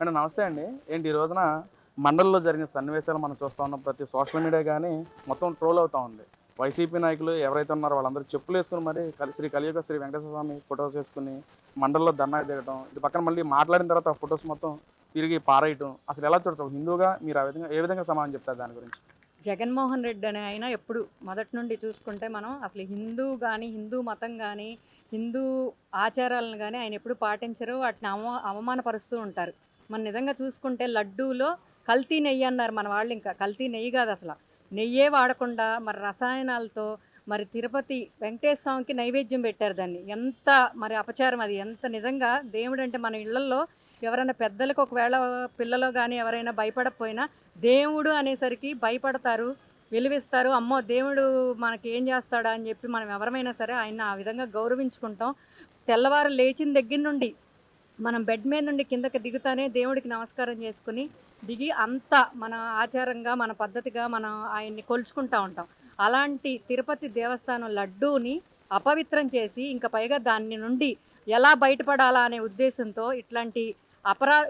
Madam నమస్తే అండి. ఏంటి ఈ రోజున మండలిలో జరిగిన సన్నివేశాలు మనం చూస్తా ఉన్నాం. ప్రతి సోషల్ మీడియా గానీ మొత్తం ట్రోల్ అవుతా ఉంది. వైసీపీ నాయకులు ఎవరైతే ఉన్నారో వాళ్ళందరూ చెప్పులేసుకొని మరి శ్రీ కలియుగ శ్రీ వెంకటేశ్వర స్వామి ఫోటోస్ వేసుకొని మండలిలో ధర్నా దిగటం. ఇటు పక్కన మళ్ళీ మాట్లాడిన తర్వాత ఆ ఫోటోస్ మొత్తం తిరిగి పారేయటం. అసలు ఎలా చూడతావు? హిందువుగా మీరు ఆ విధంగా ఏ విధంగా సమాధానం చెప్తారు దాని గురించి? జగన్మోహన్ రెడ్డి అనే ఆయన ఎప్పుడు మొదటి నుండి చూసుకుంటే మనం అసలు హిందూ కానీ హిందూ మతం కానీ హిందూ ఆచారాలను కానీ ఆయన ఎప్పుడు పాటించరు, వాటిని అవమానపరుస్తూ ఉంటారు. మనం నిజంగా చూసుకుంటే లడ్డూలో కల్తీ నెయ్యి అన్నారు మన వాళ్ళు. ఇంకా కల్తీ నెయ్యి కాదు, అసలు నెయ్యే వాడకుండా మరి రసాయనాలతో మరి తిరుపతి వెంకటేశ్వర స్వామికి నైవేద్యం పెట్టారు. దాన్ని ఎంత మరి అపచారం అది! ఎంత నిజంగా దేవుడు అంటే మన ఇళ్లల్లో ఎవరైనా పెద్దలకు ఒకవేళ పిల్లలు కానీ ఎవరైనా భయపడకపోయినా దేవుడు అనేసరికి భయపడతారు, విలువిస్తారు. అమ్మో దేవుడు మనకి ఏం చేస్తాడా అని చెప్పి మనం ఎవరమైనా సరే ఆయన ఆ విధంగా గౌరవించుకుంటాం. తెల్లవారు లేచిన దగ్గర నుండి మనం బెడ్ మీద నుండి కిందకి దిగుతానే దేవుడికి నమస్కారం చేసుకుని దిగి అంత మన ఆచారంగా మన పద్ధతిగా మనం ఆయన్ని కొలుచుకుంటూ ఉంటాం. అలాంటి తిరుపతి దేవస్థానం లడ్డూని అపవిత్రం చేసి ఇంకా పైగా దాని నుండి ఎలా బయటపడాలా అనే ఉద్దేశంతో ఇట్లాంటి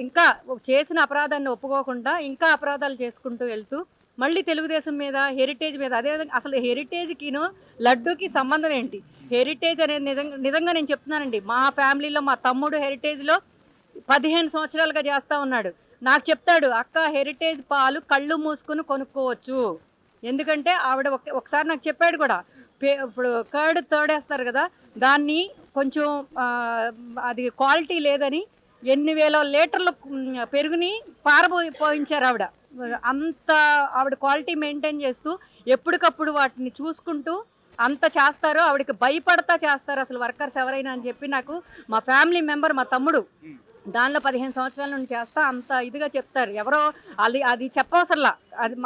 ఇంకా చేసిన అపరాధాన్ని ఒప్పుకోకుండా ఇంకా అపరాధాలు చేసుకుంటూ వెళ్తూ మళ్ళీ తెలుగుదేశం మీద హెరిటేజ్ మీద అదేవిధంగా అసలు హెరిటేజ్కిను లడ్డూకి సంబంధం ఏంటి? హెరిటేజ్ అనేది నిజంగా నేను చెప్తున్నానండి. మా ఫ్యామిలీలో మా తమ్ముడు హెరిటేజ్లో 15 సంవత్సరాలుగా చేస్తూ ఉన్నాడు. నాకు చెప్తాడు, అక్క హెరిటేజ్ పాలు కళ్ళు మూసుకుని కొనుక్కోవచ్చు. ఎందుకంటే ఆవిడ ఒకసారి నాకు చెప్పాడు కూడా. ఇప్పుడు కర్డ్ తోడేస్తారు కదా, దాన్ని కొంచెం అది క్వాలిటీ లేదని ఎన్ని వేల లీటర్లు పెరుగుని పోయించారు ఆవిడ. అంత ఆవిడ క్వాలిటీ మెయింటైన్ చేస్తూ ఎప్పటికప్పుడు వాటిని చూసుకుంటూ అంత చేస్తారు. ఆవిడకి భయపడతా చేస్తారు అసలు వర్కర్స్ ఎవరైనా అని చెప్పి నాకు మా ఫ్యామిలీ మెంబర్ మా తమ్ముడు దానిలో 15 సంవత్సరాల నుండి చేస్తా అంత ఇదిగా చెప్తారు. ఎవరో అది చెప్పవసరలా, అది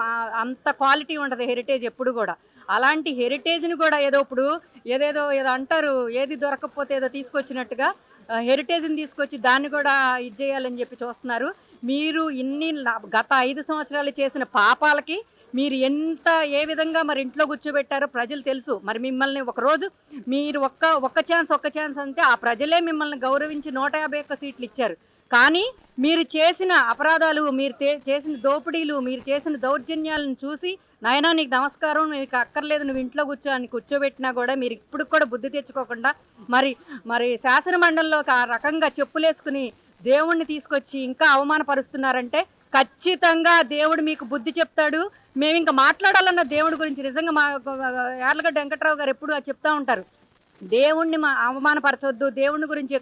అంత క్వాలిటీ ఉంటుంది హెరిటేజ్ ఎప్పుడు కూడా. అలాంటి హెరిటేజ్ని కూడా ఏదో ఏదో అంటారు, ఏది దొరకకపోతే ఏదో తీసుకొచ్చినట్టుగా హెరిటేజ్ని తీసుకొచ్చి దాన్ని కూడా ఇది చేయాలని చెప్పి చూస్తున్నారు. మీరు గత 5 సంవత్సరాలు చేసిన పాపాలకి మీరు ఏ విధంగా మరి ఇంట్లో కూర్చోబెట్టారో ప్రజలు తెలుసు. మరి మిమ్మల్ని ఒకరోజు మీరు ఒక్క ఛాన్స్ అంటే ఆ ప్రజలే మిమ్మల్ని గౌరవించి 151 సీట్లు ఇచ్చారు. కానీ మీరు చేసిన అపరాధాలు, మీరు చేసిన దోపిడీలు, మీరు చేసిన దౌర్జన్యాలను చూసి నాయనా నీకు నమస్కారం, నీకు అక్కర్లేదు, నువ్వు ఇంట్లో కూర్చో అని కూర్చోబెట్టినా కూడా మీరు ఇప్పుడు కూడా బుద్ధి తెచ్చుకోకుండా మరి శాసన మండలిలోకి ఆ రకంగా చెప్పులేసుకుని దేవుణ్ణి తీసుకొచ్చి ఇంకా అవమానపరుస్తున్నారంటే ఖచ్చితంగా దేవుడు మీకు బుద్ధి చెప్తాడు. మేము ఇంకా మాట్లాడాలన్న దేవుడి గురించి నిజంగా మా యార్లగడ్డ వెంకట్రావు గారు ఎప్పుడు చెప్తూ ఉంటారు, దేవుణ్ణి అవమానపరచొద్దు, దేవుని గురించి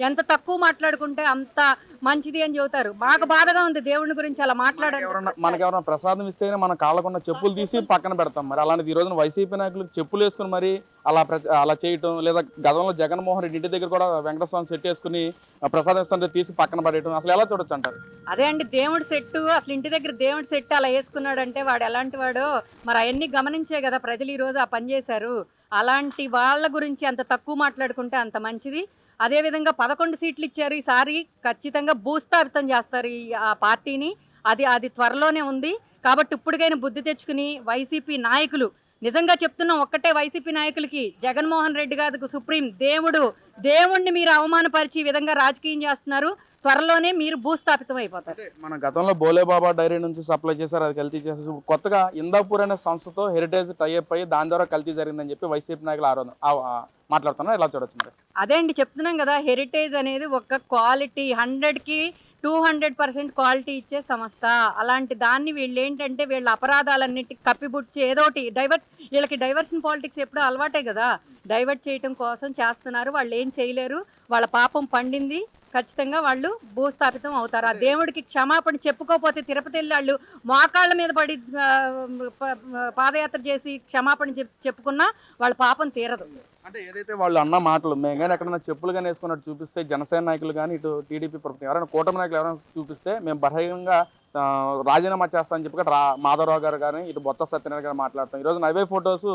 ఎంత తక్కువ మాట్లాడుకుంటే అంత మంచిది అని చెబుతారు. మాకు బాధగా ఉంది దేవుని గురించి అలా మాట్లాడాలి. మనకి ఎవరైనా ప్రసాదం ఇస్తేనే మన కాళ్ళకున్న చెప్పులు తీసి పక్కన పెడతాం. మరి అలాంటిది ఈ రోజున వైసీపీ నాయకులు చెప్పులు వేసుకుని మరి అలా చేయటం, లేదా గతంలో జగన్మోహన్ రెడ్డి ఇంటి దగ్గర కూడా వెంకటస్వామి సెట్ వేసుకుని ప్రసాదం ఇస్తుంటే తీసి పక్కన పడేయటం అసలు ఎలా చూడొచ్చు అంటారు? అదే అండి, దేవుడి సెట్టు అసలు ఇంటి దగ్గర దేవుడి సెట్ అలా వేసుకున్నాడంటే వాడు ఎలాంటి వాడో మరి అవన్నీ గమనించే కదా ప్రజలు ఈరోజు ఆ పని చేశారు. అలాంటి వాళ్ళ గురించి అంత తక్కువ మాట్లాడుకుంటే అంత మంచిది. అదేవిధంగా 11 సీట్లు ఇచ్చారు. ఈసారి ఖచ్చితంగా భూస్థాపితం చేస్తారు ఆ పార్టీని. అది త్వరలోనే ఉంది. కాబట్టి ఇప్పటికైనా బుద్ధి తెచ్చుకుని వైసీపీ నాయకులు, నిజంగా చెప్తున్నాం ఒక్కటే వైసీపీ నాయకులకి, జగన్మోహన్ రెడ్డి గారికి సుప్రీం దేవుణ్ణి మీరు అవమానపరిచి ఈ విధంగా రాజకీయం చేస్తున్నారు. త్వరలోనే మీరు భూస్థాపితం అయిపోతారు. మన గతంలో బోలేబాబా డైరీ నుంచి సప్లై చేశారు, అది కల్తీ చేశారు. కొత్తగా ఇందాపూర్ అనే సంస్థతో హెరిటేజ్ టైఅప్ అయ్యి దాని ద్వారా కల్తీ జరిగిందని చెప్పి వైసీపీ నాయకులు మాట్లాడుతున్నారు. ఎలా చూడొచ్చు మరి? అదే అండి చెప్తున్నాం కదా, హెరిటేజ్ అనేది ఒక క్వాలిటీ 100కి 200% క్వాలిటీ ఇచ్చే సంస్థ. అలాంటి దాన్ని వీళ్ళు ఏంటంటే వీళ్ళ అపరాధాలన్నిటికీ కప్పిపుచ్చి ఏదోటి వీళ్ళకి డైవర్షన్ పాలిటిక్స్ ఎప్పుడూ అలవాటే కదా, డైవర్ట్ చేయటం కోసం చేస్తున్నారు. వాళ్ళు ఏం చేయలేరు, వాళ్ళ పాపం పండింది, ఖచ్చితంగా వాళ్ళు భూస్థాపితం అవుతారు. ఆ దేవుడికి క్షమాపణ చెప్పుకోకపోతే తిరుపతి వెళ్ళి వాళ్ళు మోకాళ్ళ మీద పడి పాదయాత్ర చేసి క్షమాపణ చెప్పుకున్నా వాళ్ళ పాపం తీరదు. అంటే ఏదైతే వాళ్ళు అన్న మాటలు మేము కానీ ఎక్కడైనా చెప్పులు కానీ వేసుకున్నట్టు చూపిస్తే జనసేన నాయకులు కానీ ఇటు టీడీపీ ప్రభుత్వం ఎవరైనా కూటమి నాయకులు ఎవరైనా చూపిస్తే మేము బహిరంగంగా రాజీనామా చేస్తామని చెప్పి మాధవరావు గారు కానీ ఇటు బొత్స సత్యనారాయణ గారు మాట్లాడతాం. ఈరోజు అవే ఫోటోస్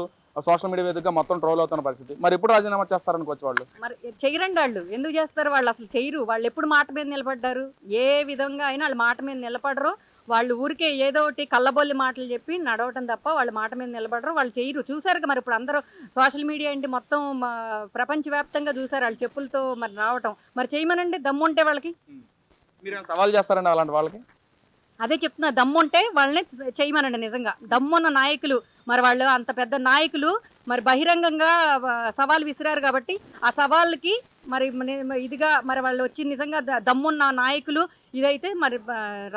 సోషల్ మీడియా వేదికగా మొత్తం ట్రోల్ అవుతున్న పరిస్థితి. మరి ఎప్పుడు రాజీనామా చేస్తారనుకోవచ్చు వాళ్ళు? మరి చెయ్యరండి, వాళ్ళు ఎందుకు చేస్తారు? వాళ్ళు అసలు చెయ్యరు. వాళ్ళు ఎప్పుడు మాట మీద నిలబడ్డారు? ఏ విధంగా అయినా వాళ్ళు మాట మీద నిలబడరు. వాళ్ళు ఊరికే ఏదో ఒకటి కళ్ళబొల్లి మాటలు చెప్పి నడవటం తప్ప వాళ్ళ మాట మీద నిలబడరు, వాళ్ళు చేయరు. చూసారు మరి ఇప్పుడు అందరూ సోషల్ మీడియా ఏంటి మొత్తం ప్రపంచవ్యాప్తంగా చూసారు వాళ్ళు చెప్పులతో మరి రావటం. మరి చేయమనండి, దమ్ముంటే వాళ్ళకి. మీరు సవాల్ చేస్తారండి అలాంటి వాళ్ళకి? అదే చెప్తున్నా, దమ్ముంటే వాళ్ళని చేయమనండి. నిజంగా దమ్మున్న నాయకులు, మరి వాళ్ళు అంత పెద్ద నాయకులు మరి బహిరంగంగా సవాల్ విసిరారు కాబట్టి ఆ సవాళ్ళకి మరి ఇదిగా మరి వాళ్ళు వచ్చి నిజంగా దమ్మున్న నాయకులు ఇదైతే మరి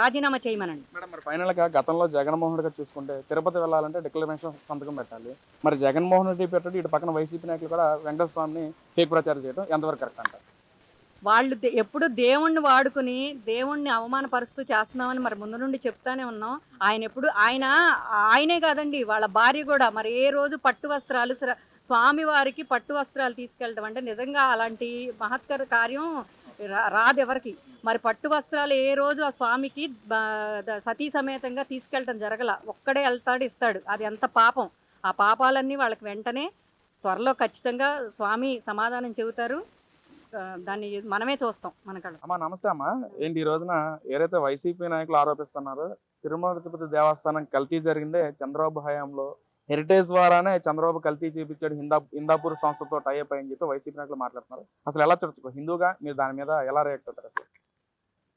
రాజీనామా చేయమనండి. మేడం మరి ఫైనల్‌గా గతంలో జగన్మోహన్ రెడ్డి గారు చూసుకుంటే తిరుపతి వెళ్ళాలంటే డిక్లరేషన్ సంతకం పెట్టాలి. మరి జగన్మోహన్ రెడ్డి పెట్టాడు, ఇటు పక్కన వైసీపీ నాయకులు కూడా వెంకటేశ్వర స్వామిని ఫేక్ ప్రచారం చేయడం ఎంతవరకు కరెక్ట్ అంటారు? వాళ్ళు ఎప్పుడు దేవుణ్ణి వాడుకుని దేవుణ్ణి అవమానపరుస్తూ చేస్తున్నామని మరి ముందు నుండి చెప్తానే ఉన్నాం. ఆయనే కాదండి, వాళ్ళ భార్య కూడా మరి ఏ రోజు పట్టు వస్త్రాలు స్వామివారికి పట్టు వస్త్రాలు తీసుకెళ్ళడం అంటే నిజంగా అలాంటి మహత్కర కార్యం రాదు ఎవరికి. మరి పట్టు వస్త్రాలు ఏ రోజు ఆ స్వామికి సతీ సమేతంగా తీసుకెళ్ళటం జరగల. ఒక్కడే వెళ్తాడు, ఇస్తాడు. అది ఎంత పాపం. ఆ పాపాలన్నీ వాళ్ళకి వెంటనే త్వరలో ఖచ్చితంగా స్వామి సమాధానం చెబుతారు. దాన్ని మనమే చూస్తాం మన కళ్ళ. అమ్మా నమస్తే అమ్మా. ఏంటి ఈ రోజున ఏదైతే వైసీపీ నాయకులు ఆరోపిస్తున్నారో తిరుమల తిరుపతి దేవస్థానం కల్తీ జరిగిందే చంద్రబాబు హయాంలో, హెరిటేజ్ ద్వారానే చంద్రబాబు కల్తీ చేపించాడు, హిందాపూర్ సంస్థతో టైఅప్ అని చెప్పి వైసీపీ నాయకులు మాట్లాడుతున్నారు. అసలు ఎలా చూడొచ్చు హిందూగా మీరు దాని మీద ఎలా రియాక్ట్ అవుతారు అసలు?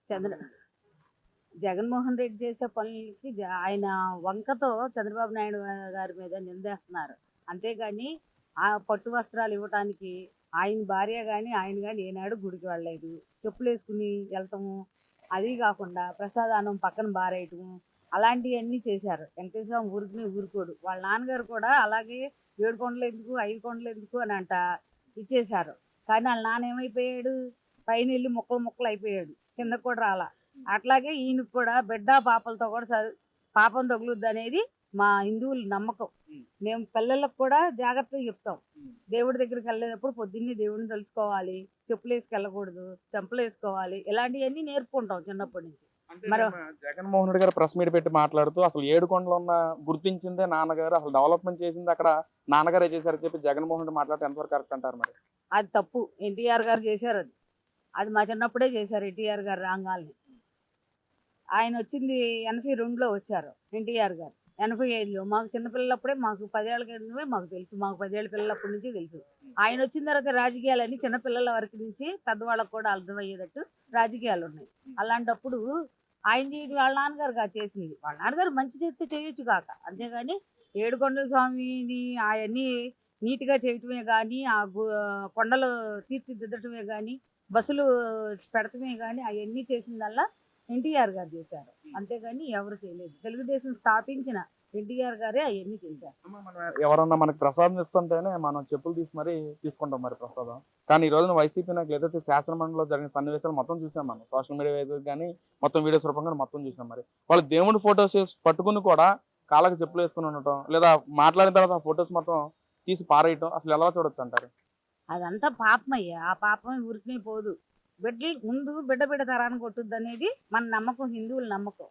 చంద్ర జగన్మోహన్ రెడ్డి చేసే పనులకి ఆయన వంకతో చంద్రబాబు నాయుడు గారి మీద నిందేస్తున్నారు. అంతేగాని ఆ పట్టు వస్త్రాలు ఇవ్వటానికి ఆయన భార్య కానీ ఆయన కానీ ఏనాడు గుడికి వెళ్ళలేదు. చెప్పులు వేసుకుని వెళ్తాము, అది కాకుండా ప్రసాదానం పక్కన బారేయటము, అలాంటివన్నీ చేశారు. వెంకటేశ్వర ఊరికి ఊరుకోడు. వాళ్ళ నాన్నగారు కూడా అలాగే 7 కొండలు ఎందుకు 5 కొండలు ఎందుకు అని అంట ఇచ్చేశారు. కానీ వాళ్ళ నాన్న ఏమైపోయాడు, పైన వెళ్ళి ముక్కలు ముక్కలు అయిపోయాడు, కింద కూడా రాలా. అట్లాగే ఈయనకు కూడా బిడ్డ పాపలతో కూడా పాపం తగులుద్ది అనేది మా హిందువుల నమ్మకం. మేము పిల్లలకు కూడా జాగ్రత్తగా చెప్తాం. దేవుడి దగ్గరికి వెళ్ళేటప్పుడు పొద్దున్నే దేవుడిని తెలుసుకోవాలి, చెప్పులు వేసుకెళ్ళకూడదు, చెంపలు వేసుకోవాలి, ఇలాంటివన్నీ నేర్పుకుంటాం చిన్నప్పటి నుంచి. మరి జగన్మోహన్ రెడ్డి గారు ప్రెస్ మీట్ పెట్టి మాట్లాడుతూ అసలు ఏడుకొండలు ఉన్న గుర్తించిందే నాన్నగారు, అసలు డెవలప్మెంట్ చేసింది అక్కడ నాన్నగారే చేశారని చెప్పి జగన్మోహన్ రెడ్డి మాట్లాడితే ఎంతవరకు కరెక్ట్ అంటారు మరి? అది తప్పు. ఎన్టీఆర్ గారు చేశారు. అది మా చిన్నప్పుడే చేశారు. ఎన్టీఆర్ గారు రాగాల్ని ఆయన వచ్చింది 82లో వచ్చారు. ఎన్టీఆర్ గారు 85లో. మాకు చిన్నపిల్లలప్పుడే, మాకు 10 ఏళ్ళ కిందమే మాకు తెలుసు. మాకు 10 ఏళ్ళ పిల్లలప్పటి నుంచి తెలుసు. ఆయన వచ్చిన తర్వాత రాజకీయాలన్నీ చిన్నపిల్లల వరకు నుంచి పెద్దవాళ్ళకు కూడా అర్థమయ్యేటట్టు రాజకీయాలు ఉన్నాయి. అలాంటప్పుడు ఆయన చేయడం వాళ్ళ నాన్నగారు కాదు చేసింది. వాళ్ళ నాన్నగారు మంచి చేస్తే చేయొచ్చు కాక, అంతేగాని ఏడుకొండల స్వామిని అవన్నీ నీట్గా చేయటమే కానీ, ఆ కొండలు తీర్చిదిద్దటమే కానీ, బస్సులు పెడటమే కానీ అవన్నీ చేసిందల్లా ఎన్టీఆర్ గారు చేశారు. అంతేగాని ఎవరు చేయలేదు. తెలుగుదేశం స్థాపించిన ఎన్టీఆర్ గారే అవన్నీ చేశారు. ఎవరన్నా మనకి ప్రసాదం ఇస్తుంటేనే మనం చెప్పులు తీసి మరీ తీసుకుంటాం మరి ప్రసాదం. కానీ ఈ రోజున వైసీపీ నాకు ఏదైతే శాసనమండలిలో జరిగిన సన్నివేశాలు మొత్తం చూసాం మనం. సోషల్ మీడియా వేదిక కానీ మొత్తం వీడియోస్ రూపంగా మొత్తం చూసాం. మరి వాళ్ళు దేవుడి ఫొటోస్ పట్టుకుని కూడా కాళ్ళకి చెప్పులు వేసుకుని ఉండటం, లేదా మాట్లాడిన తర్వాత ఆ ఫొటోస్ మొత్తం తీసి పారేయటం అసలు ఎలా చూడొచ్చు అంటారు? అదంతా పాపమయ్యా. ఆ పాపం ఊరికే పోదు. ముందు బిడ్డ తరాన్ని కొట్టుద్ది అనేది మన నమ్మకం, హిందువుల నమ్మకం.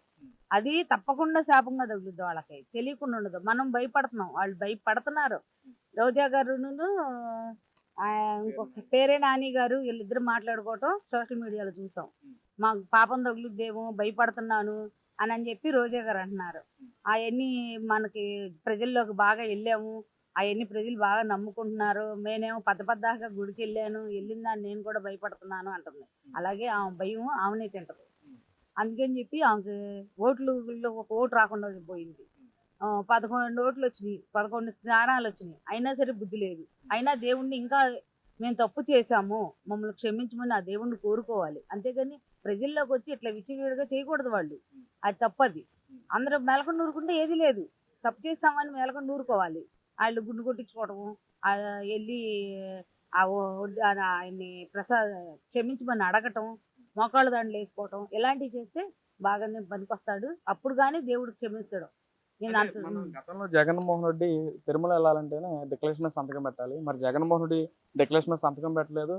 అది తప్పకుండా శాపంగా తగులుద్ది వాళ్ళకి, తెలియకుండా ఉండదు. మనం భయపడుతున్నాం, వాళ్ళు భయపడుతున్నారు. రోజా గారును ఇంకొక పేరే నాని గారు వీళ్ళిద్దరు మాట్లాడుకోవటం సోషల్ మీడియాలో చూసాం. మాకు పాపం తగులుద్దేమో భయపడుతున్నాను అని చెప్పి రోజా గారు అంటున్నారు. అవన్నీ మనకి ప్రజల్లోకి బాగా వెళ్ళాము, అవన్నీ ప్రజలు బాగా నమ్ముకుంటున్నారు. నేనేమో పద్దపద్దాకా గుడికి వెళ్ళిన దాన్ని నేను కూడా భయపడుతున్నాను అంటుంది. అలాగే ఆమె భయం ఆమెనే తింటది. అందుకని చెప్పి ఆమెకి ఒక ఓటు రాకుండా పోయింది. 11 ఓట్లు వచ్చినాయి, 11 స్థానాలు వచ్చినాయి. అయినా సరే బుద్ధి లేదు. అయినా దేవుణ్ణి ఇంకా మేము తప్పు చేశాము, మమ్మల్ని క్షమించమని ఆ దేవుణ్ణి కోరుకోవాలి. అంతేగాని ప్రజల్లోకి వచ్చి ఇట్లా విచ్చివిడిగా చేయకూడదు. వాళ్ళు అది తప్పది. అందరూ మెలకొని ఊరుకుంటే ఏది లేదు. తప్పు చేసామని మెలకొని ఊరుకోవాలి. వాళ్ళు గుండు కొట్టించుకోవటము, వెళ్ళి ఆయన్ని క్షమించమని అడగటం, మోకాళ్ళ దండలు వేసుకోవటం, ఇలాంటివి చేస్తే బాగానే పనికొస్తాడు. అప్పుడు కానీ దేవుడు క్షమిస్తాడు. గతంలో జగన్మోహన్ రెడ్డి తిరుమల వెళ్ళాలంటేనే డిక్లరేషన్ మీద సంతకం పెట్టాలి. మరి జగన్మోహన్ రెడ్డి డిక్లరేషన్ మీద సంతకం పెట్టలేదు.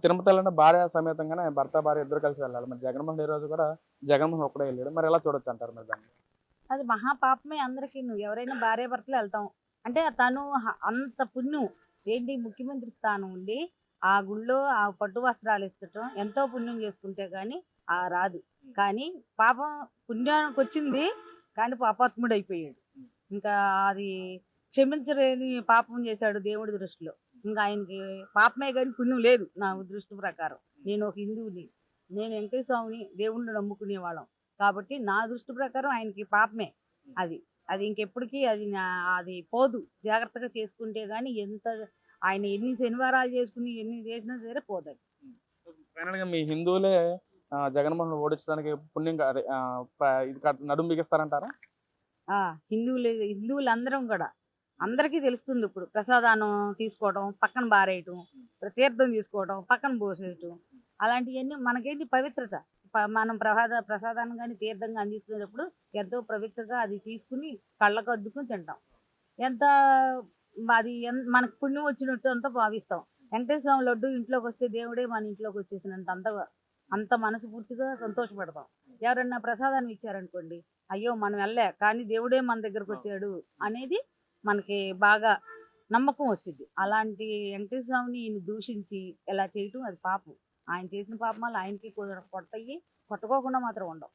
తిరుపతి వెళ్ళాలంటే భార్య సమేతంగానే భర్త భార్య ఇద్దరు కలిసి వెళ్ళాలి. మరి జగన్మోహన్ రెడ్డి రోజు కూడా జగన్మోహన్ ఒక్కడే వెళ్ళాడు. మరి ఎలా చూడొచ్చు అంటారు మరి దాన్ని? అది మహాపాపమే అందరికీ. నువ్వు ఎవరైనా భార్య భర్తలు వెళ్తాం అంటే తను అంత పుణ్యం ఏంటి, ముఖ్యమంత్రి స్థానం ఉండి ఆ గుళ్ళో ఆ పట్టు వస్త్రాలు ఇస్తటం ఎంతో పుణ్యం చేసుకుంటే కానీ రాదు. కానీ పాపం పుణ్యానికి వచ్చింది కానీ పాపాత్ముడు అయిపోయాడు. ఇంకా అది క్షమించలేని పాపం చేశాడు దేవుడి దృష్టిలో. ఇంకా ఆయనకి పాపమే కానీ పుణ్యం లేదు నా దృష్టి ప్రకారం. నేను ఒక హిందువుని. నేను వెంకటేశ్వర స్వామిని దేవుణ్ణి నమ్ముకునే వాళ్ళం కాబట్టి నా దృష్టి ప్రకారం ఆయనకి పాపమే అది. అది ఇంకెప్పటికీ అది పోదు. జాగ్రత్తగా చేసుకుంటే గానీ ఆయన ఎన్ని శనివారాలు చేసుకుని ఎన్ని చేసినా సరే పోదది. ఫైనల్‌గా మీ హిందువులే జగన్మోహన్ ఓడించడానికి పుణ్యం అదే ఇది నడుం బిగిస్తారంటారా? ఆ! హిందువులందరం గూడా అందరికీ తెలుస్తుంది ఇప్పుడు. ప్రసాదానం తీసుకోవడం, పక్కన బారేయటం, తీర్థం తీసుకోవడం, పక్కన పోసేయటం. అలాంటియన్నీ మనకేంటి పవిత్రత. మనం ప్రసాదాన్ని గాని, తీర్థం గాని తీసుకునేటప్పుడు ఎంతో పవిత్రగా అది తీసుకుని కళ్ళకు అద్దుకుని తింటాం. ఎంత మనకు పుణ్యం వచ్చినట్టు అంతా భావిస్తాం. వెంకటేశ్వర స్వామి లడ్డు ఇంట్లోకొస్తే దేవుడే మన ఇంట్లోకి వచ్చేసినంత అంత మనస్ఫూర్తిగా సంతోషపడతాం. ఎవరన్నా ప్రసాదాన్ని ఇచ్చారనుకోండి, అయ్యో మనం కానీ దేవుడే మన దగ్గరకు వచ్చాడు అనేది మనకి బాగా నమ్మకం వచ్చింది. అలాంటి వెంకటేశ్వర స్వామిని ఈయన దూషించి ఇలా చేయటం అది పాపం. ఆయన చేసిన పాపమాలు ఆయనకి కొడతాయి, కొట్టుకోకుండా మాత్రం ఉండవు.